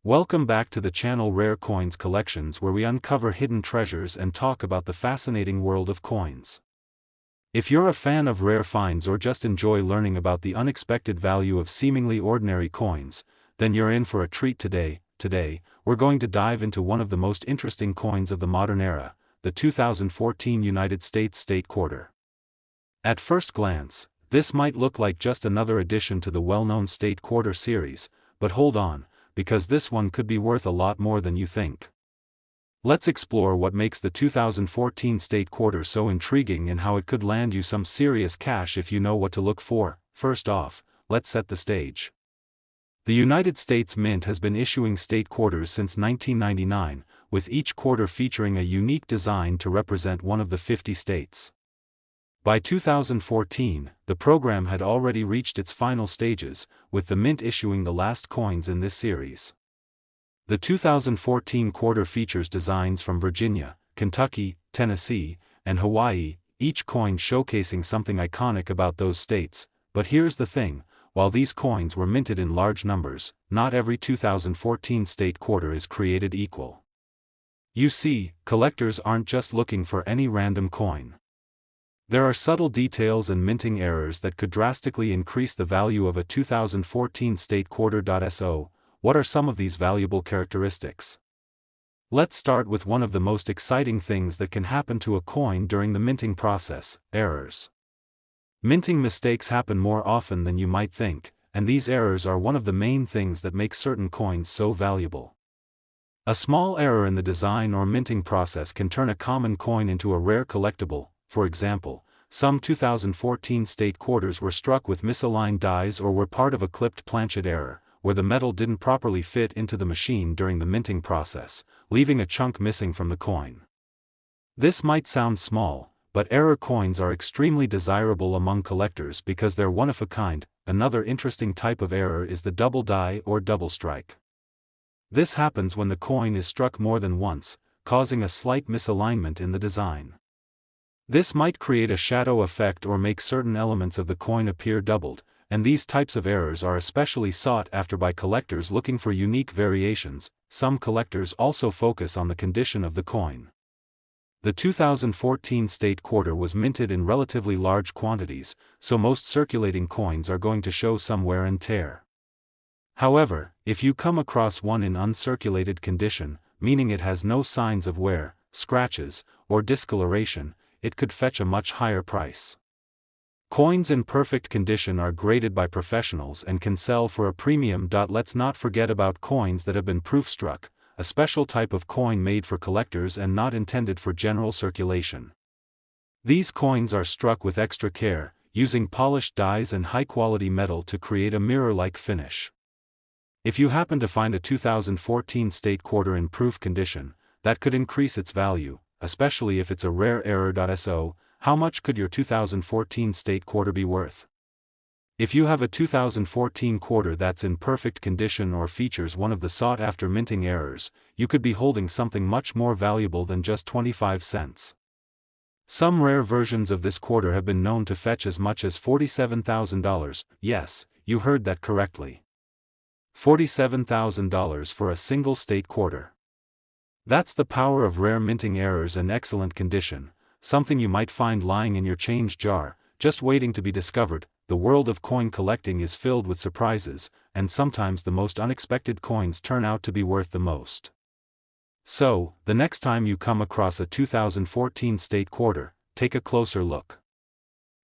Welcome back to the channel Rare Coins Collections, where we uncover hidden treasures and talk about the fascinating world of coins. If you're a fan of rare finds or just enjoy learning about the unexpected value of seemingly ordinary coins, then you're in for a treat today. Today, we're going to dive into one of the most interesting coins of the modern era, the 2014 United States State Quarter. At first glance, this might look like just another addition to the well-known State Quarter series, but hold on, because this one could be worth a lot more than you think. Let's explore what makes the 2014 State Quarter so intriguing and how it could land you some serious cash if you know what to look for. First off, let's set the stage. The United States Mint has been issuing state quarters since 1999, with each quarter featuring a unique design to represent one of the 50 states. By 2014, the program had already reached its final stages, with the Mint issuing the last coins in this series. The 2014 quarter features designs from Virginia, Kentucky, Tennessee, and Hawaii, each coin showcasing something iconic about those states. But here's the thing, while these coins were minted in large numbers, not every 2014 state quarter is created equal. You see, collectors aren't just looking for any random coin. There are subtle details and minting errors that could drastically increase the value of a 2014 state quarter. So, what are some of these valuable characteristics? Let's start with one of the most exciting things that can happen to a coin during the minting process: errors. Minting mistakes happen more often than you might think, and these errors are one of the main things that make certain coins so valuable. A small error in the design or minting process can turn a common coin into a rare collectible. For example, some 2014 state quarters were struck with misaligned dies or were part of a clipped planchet error, where the metal didn't properly fit into the machine during the minting process, leaving a chunk missing from the coin. This might sound small, but error coins are extremely desirable among collectors because they're one of a kind. Another interesting type of error is the double die or double strike. This happens when the coin is struck more than once, causing a slight misalignment in the design. This might create a shadow effect or make certain elements of the coin appear doubled, and these types of errors are especially sought after by collectors looking for unique variations. Some collectors also focus on the condition of the coin. The 2014 state quarter was minted in relatively large quantities, so most circulating coins are going to show some wear and tear. However, if you come across one in uncirculated condition, meaning it has no signs of wear, scratches, or discoloration, it could fetch a much higher price. Coins in perfect condition are graded by professionals and can sell for a premium. Let's not forget about coins that have been proof-struck, a special type of coin made for collectors and not intended for general circulation. These coins are struck with extra care, using polished dies and high-quality metal to create a mirror-like finish. If you happen to find a 2014 state quarter in proof condition, that could increase its value, especially if it's a rare error. So, how much could your 2014 state quarter be worth? If you have a 2014 quarter that's in perfect condition or features one of the sought-after minting errors, you could be holding something much more valuable than just 25 cents. Some rare versions of this quarter have been known to fetch as much as $47,000. Yes, you heard that correctly. $47,000 for a single state quarter. That's the power of rare minting errors in excellent condition, something you might find lying in your change jar, just waiting to be discovered. The world of coin collecting is filled with surprises, and sometimes the most unexpected coins turn out to be worth the most. So, the next time you come across a 2014 state quarter, take a closer look.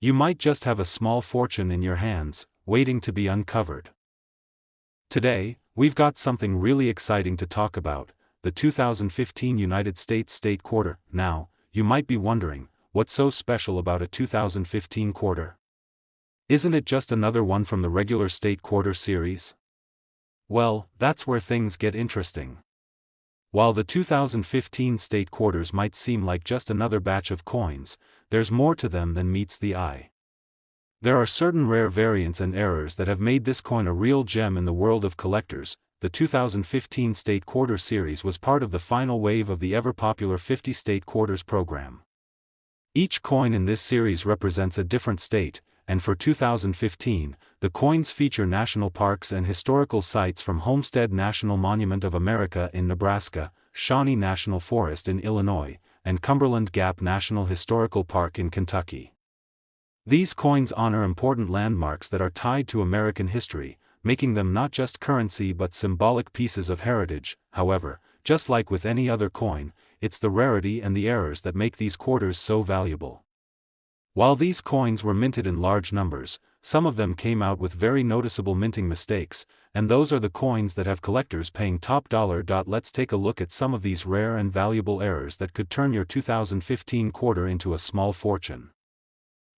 You might just have a small fortune in your hands, waiting to be uncovered. Today, we've got something really exciting to talk about: the 2015 United States State Quarter. Now, you might be wondering, what's so special about a 2015 quarter? Isn't it just another one from the regular State Quarter series? Well, that's where things get interesting. While the 2015 State Quarters might seem like just another batch of coins, there's more to them than meets the eye. There are certain rare variants and errors that have made this coin a real gem in the world of collectors. The 2015 State Quarter series was part of the final wave of the ever-popular 50 State Quarters program. Each coin in this series represents a different state, and for 2015, the coins feature national parks and historical sites from Homestead National Monument of America in Nebraska, Shawnee National Forest in Illinois, and Cumberland Gap National Historical Park in Kentucky. These coins honor important landmarks that are tied to American history, making them not just currency but symbolic pieces of heritage. However, just like with any other coin, it's the rarity and the errors that make these quarters so valuable. While these coins were minted in large numbers, some of them came out with very noticeable minting mistakes, and those are the coins that have collectors paying top dollar. Let's take a look at some of these rare and valuable errors that could turn your 2015 quarter into a small fortune.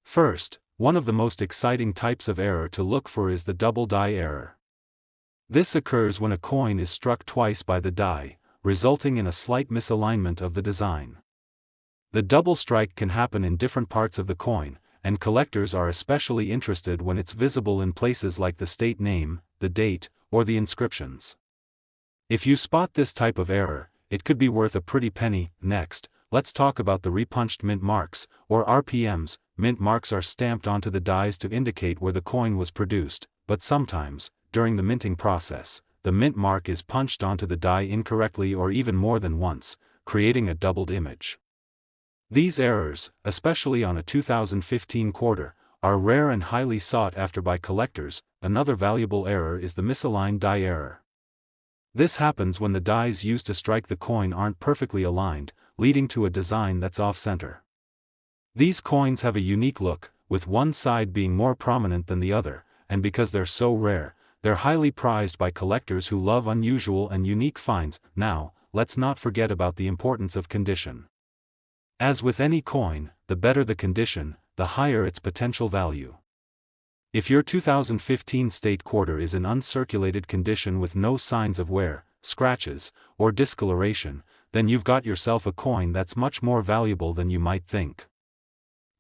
First, one of the most exciting types of error to look for is the double die error. This occurs when a coin is struck twice by the die, resulting in a slight misalignment of the design. The double strike can happen in different parts of the coin, and collectors are especially interested when it's visible in places like the state name, the date, or the inscriptions. If you spot this type of error, it could be worth a pretty penny. Next, let's talk about the repunched mint marks, or RPMs. Mint marks are stamped onto the dies to indicate where the coin was produced, but sometimes, during the minting process, the mint mark is punched onto the die incorrectly or even more than once, creating a doubled image. These errors, especially on a 2015 quarter, are rare and highly sought after by collectors. Another valuable error is the misaligned die error. This happens when the dies used to strike the coin aren't perfectly aligned, leading to a design that's off-center. These coins have a unique look, with one side being more prominent than the other, and because they're so rare, they're highly prized by collectors who love unusual and unique finds. Now, let's not forget about the importance of condition. As with any coin, the better the condition, the higher its potential value. If your 2015 state quarter is in uncirculated condition with no signs of wear, scratches, or discoloration, then you've got yourself a coin that's much more valuable than you might think.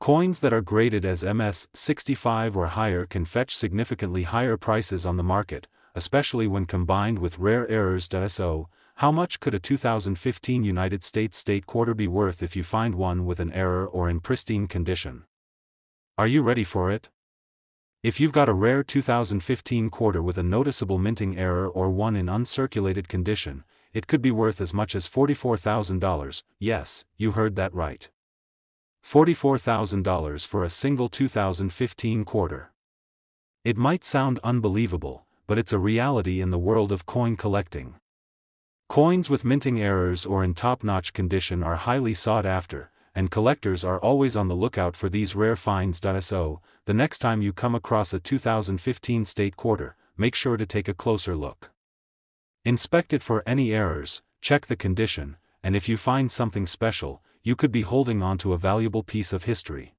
Coins that are graded as MS-65 or higher can fetch significantly higher prices on the market, especially when combined with rare errors. So, how much could a 2015 United States state quarter be worth if you find one with an error or in pristine condition? Are you ready for it? If you've got a rare 2015 quarter with a noticeable minting error or one in uncirculated condition, it could be worth as much as $44,000. Yes, you heard that right. $44,000 for a single 2015 quarter. It might sound unbelievable, but it's a reality in the world of coin collecting. Coins with minting errors or in top-notch condition are highly sought after, and collectors are always on the lookout for these rare finds. So, the next time you come across a 2015 state quarter, make sure to take a closer look. Inspect it for any errors, check the condition, and if you find something special, you could be holding on to a valuable piece of history.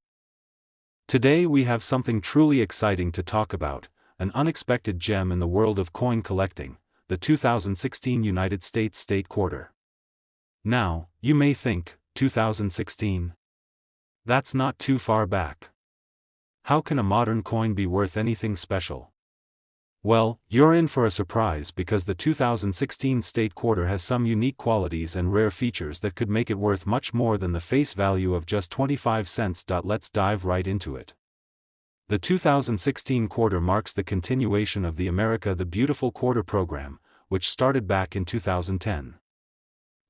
Today we have something truly exciting to talk about, an unexpected gem in the world of coin collecting, the 2016 United States state quarter. Now, you may think, 2016? That's not too far back. How can a modern coin be worth anything special? Well, you're in for a surprise because the 2016 state quarter has some unique qualities and rare features that could make it worth much more than the face value of just 25 cents. Let's dive right into it. The 2016 quarter marks the continuation of the America the Beautiful Quarter program, which started back in 2010.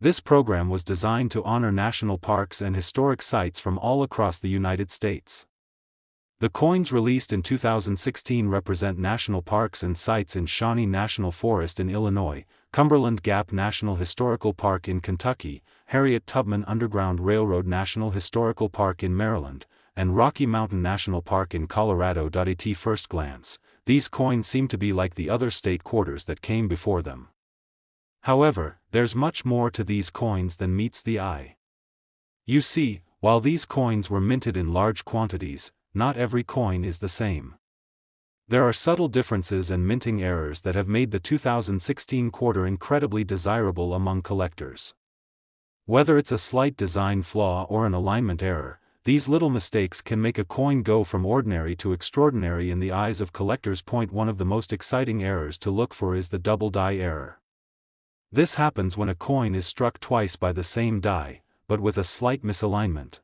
This program was designed to honor national parks and historic sites from all across the United States. The coins released in 2016 represent national parks and sites in Shawnee National Forest in Illinois, Cumberland Gap National Historical Park in Kentucky, Harriet Tubman Underground Railroad National Historical Park in Maryland, and Rocky Mountain National Park in Colorado. At first glance, these coins seem to be like the other state quarters that came before them. However, there's much more to these coins than meets the eye. You see, while these coins were minted in large quantities, not every coin is the same. There are subtle differences and minting errors that have made the 2016 quarter incredibly desirable among collectors. Whether it's a slight design flaw or an alignment error, these little mistakes can make a coin go from ordinary to extraordinary in the eyes of collectors. One of the most exciting errors to look for is the double die error. This happens when a coin is struck twice by the same die, but with a slight misalignment.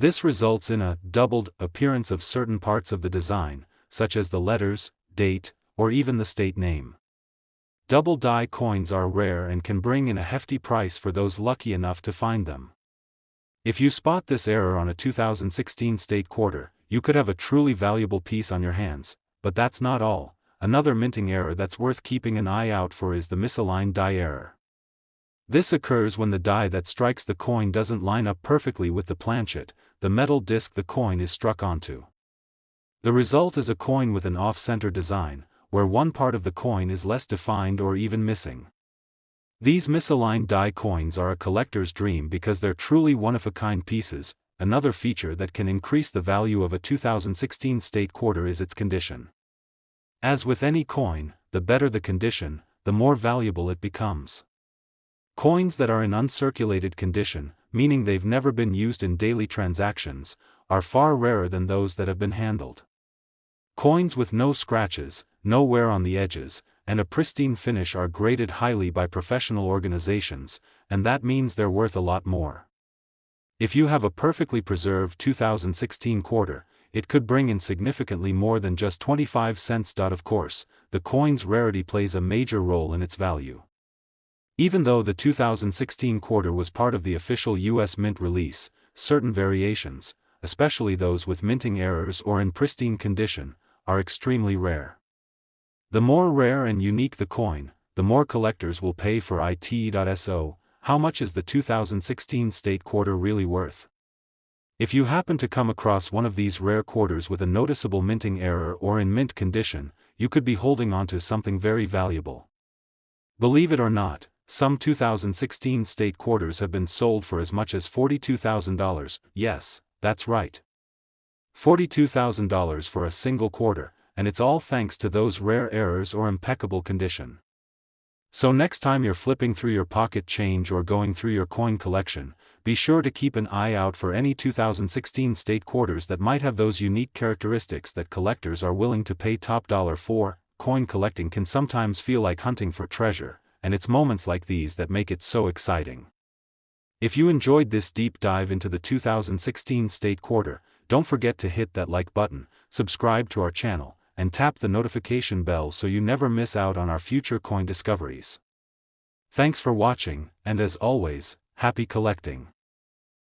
This results in a doubled appearance of certain parts of the design, such as the letters, date, or even the state name. Double die coins are rare and can bring in a hefty price for those lucky enough to find them. If you spot this error on a 2016 state quarter, you could have a truly valuable piece on your hands, but that's not all. Another minting error that's worth keeping an eye out for is the misaligned die error. This occurs when the die that strikes the coin doesn't line up perfectly with the planchet, the metal disc the coin is struck onto. The result is a coin with an off-center design, where one part of the coin is less defined or even missing. These misaligned die coins are a collector's dream because they're truly one-of-a-kind pieces. Another feature that can increase the value of a 2016 state quarter is its condition. As with any coin, the better the condition, the more valuable it becomes. Coins that are in uncirculated condition, meaning they've never been used in daily transactions, are far rarer than those that have been handled. Coins with no scratches, no wear on the edges, and a pristine finish are graded highly by professional organizations, and that means they're worth a lot more. If you have a perfectly preserved 2016 quarter, it could bring in significantly more than just 25 cents. Of course, the coin's rarity plays a major role in its value. Even though the 2016 quarter was part of the official U.S. Mint release, certain variations, especially those with minting errors or in pristine condition, are extremely rare. The more rare and unique the coin, the more collectors will pay for it. So, how much is the 2016 state quarter really worth? If you happen to come across one of these rare quarters with a noticeable minting error or in mint condition, you could be holding onto something very valuable. Believe it or not, some 2016 state quarters have been sold for as much as $42,000, yes, that's right. $42,000 for a single quarter, and it's all thanks to those rare errors or impeccable condition. So next time you're flipping through your pocket change or going through your coin collection, be sure to keep an eye out for any 2016 state quarters that might have those unique characteristics that collectors are willing to pay top dollar for. Coin collecting can sometimes feel like hunting for treasure, and it's moments like these that make it so exciting. If you enjoyed this deep dive into the 2016 state quarter, don't forget to hit that like button, subscribe to our channel, and tap the notification bell so you never miss out on our future coin discoveries. Thanks for watching, and as always, happy collecting.